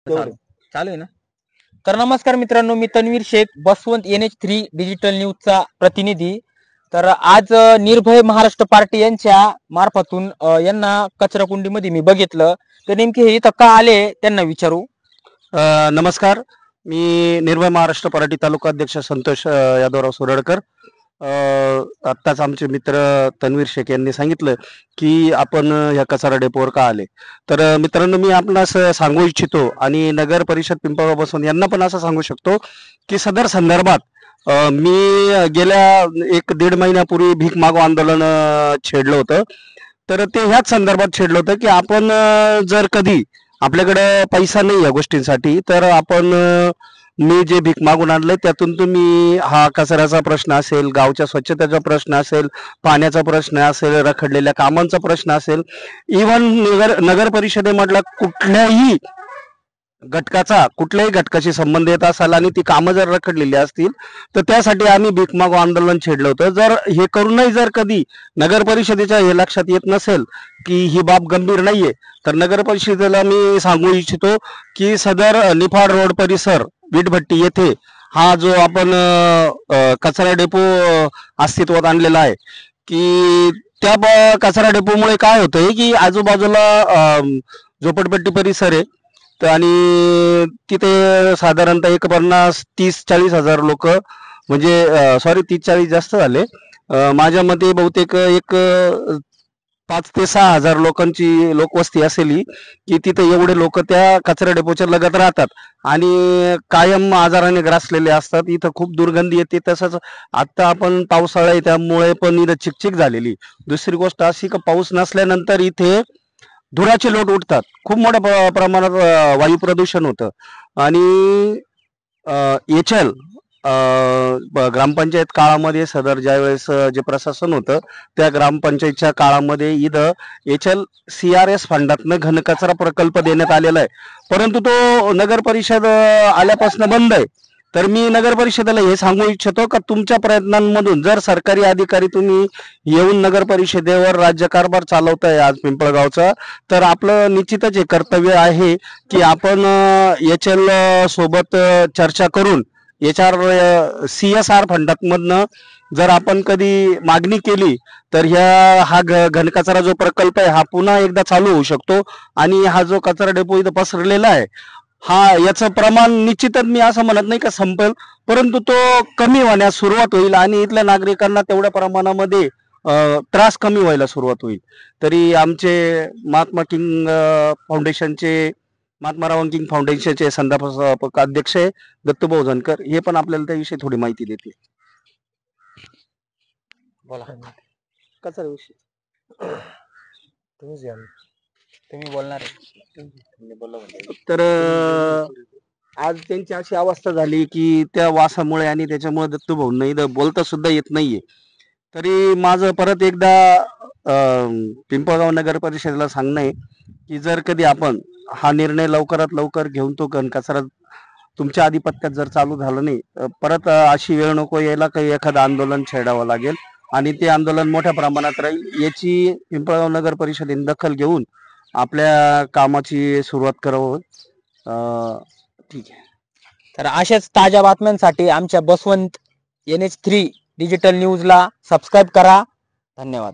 चालू आहे ना. तर नमस्कार मित्रांनो, मी तन्वीर शेख, बसवंत NH3 डिजिटल न्यूजचा प्रतिनिधी. तर आज निर्भय महाराष्ट्र पार्टी यांच्या मार्फतून यांना कचराकुंडीमध्ये मी बघितलं. तर नेमके हे इथं का आले त्यांना विचारू. नमस्कार, मी निर्भय महाराष्ट्र पार्टी तालुका अध्यक्ष संतोष यादवराव सुरडकर. आत्ताच आमचे मित्र तन्वीर शेख यांनी सांगितलं की आपण ह्या कचरा डेपोवर का आले. तर मित्रांनो, मी आपणास सांगू इच्छितो आणि नगर परिषद पिंपळगाव बसवंत यांना पण असं सांगू शकतो की सदर संदर्भात मी गेल्या 1-1.5 महिन्यापूर्वी भीक मागो आंदोलन छेडलं होतं. तर ते ह्याच संदर्भात छेडलं होतं की आपण जर कधी आपल्याकडे पैसा नाही या गोष्टींसाठी, तर आपण मी जे भीक मागून आणलंय त्यातून तुम्ही हा कचऱ्याचा प्रश्न असेल, गावच्या स्वच्छतेचा प्रश्न असेल, पाण्याचा प्रश्न असेल, रखडलेल्या कामांचा प्रश्न असेल, इव्हन नगर परिषदेमधला कुठल्याही घटकाशी संबंध येत असाल आणि ती कामं जर रखडलेली असतील तर त्यासाठी आम्ही भीक मागो आंदोलन छेडलं होतं. जर हे करूनही जर कधी नगर परिषदेच्या हे लक्षात येत नसेल की ही बाब गंभीर नाहीये, तर नगर परिषदेला मी सांगू इच्छितो की सदर निफाड रोड परिसर वीटभट्टी येथे हा जो आपण कचरा डेपो अस्तित्वात आणलेला आहे, की त्या कचरा डेपोमुळे काय होतंय की आजूबाजूला झोपडपट्टी परिसर आहे आणि तिथे साधारणतः 30-40 हजार लोक, म्हणजे सॉरी 30-40 जास्त झाले, माझ्या मते बहुतेक 5 ते 6 हजार लोकांची लोकवस्ती असेल की तिथे एवढे लोक त्या कचरा डेपोच्या लगत राहतात आणि कायम आजाराने ग्रासलेले असतात. इथं खूप दुर्गंधी येते. तसंच आता आपण पावसाळा आहे त्यामुळे पण इथं चिकचिक झालेली. दुसरी गोष्ट अशी की पाऊस नसल्यानंतर इथे धुराचे लोट उठतात, खूप मोठ्या प्रमाणात वायू प्रदूषण होतं. आणि एचएल ग्रामपंचायत काळामध्ये सदर ज्यावेळेस जे प्रशासन होतं त्या ग्रामपंचायतच्या काळामध्ये इथं HL CRS फंडातनं घनकचरा प्रकल्प देण्यात आलेला आहे, परंतु तो नगर परिषद आल्यापासून बंद आहे. तर मी नगर परिषदेला हे सांगू इच्छितो का तुमच्या प्रयत्नांमधून जर सरकारी अधिकारी तुम्ही येऊन नगर परिषदेवर राज्यकारभार चालवताय आज पिंपळगावचा, तर आपलं निश्चितच हे कर्तव्य आहे की आपण HL सोबत चर्चा करून CSR फंडातमधनं जर आपण कधी मागणी केली तर हा घनकचरा जो प्रकल्प आहे हा पुन्हा एकदा चालू होऊ शकतो. आणि हा जो कचरा डेपो इथं पसरलेला आहे याचं प्रमाण निश्चितच मी असं म्हणत नाही का संपेल, परंतु तो कमी होण्यास सुरुवात होईल आणि इथल्या नागरिकांना तेवढ्या प्रमाणामध्ये त्रास कमी व्हायला सुरुवात होईल. तरी आमचे महात्मा रावण किंग फाउंडेशनचे संस्थापक अध्यक्ष दत्तूभाऊ जानकर हे पण आपल्याला त्याविषयी थोडी माहिती देतील. बोला कचऱ्याविषयी तुम्ही बोलणार. तर आज त्यांची अशी अवस्था झाली की त्या वासामुळे आणि त्याच्यामुळे दत्तूभाऊंना इथं बोलता सुद्धा येत नाहीये. तरी माझं परत एकदा पिंपळगाव नगर परिषदेला सांगणं आहे की जर कधी आपण हा निर्णय लवकरात लवकर घेऊन तो घनकचरा तुमच्या आधिपत्यात जर चालू झालं नाही, परत अशी वेळ नको यायला काही एखादं आंदोलन छेडावं लागेल आणि ते आंदोलन मोठ्या प्रमाणात राहील. याची पिंपळगाव नगर परिषदेने दखल घेऊन आपल्या कामाची सुरुवात करावं. ठीक आहे. तर अशाच ताज्या बातम्यांसाठी आमच्या बसवंत NH3 डिजिटल न्यूजला सबस्क्राईब करा. धन्यवाद.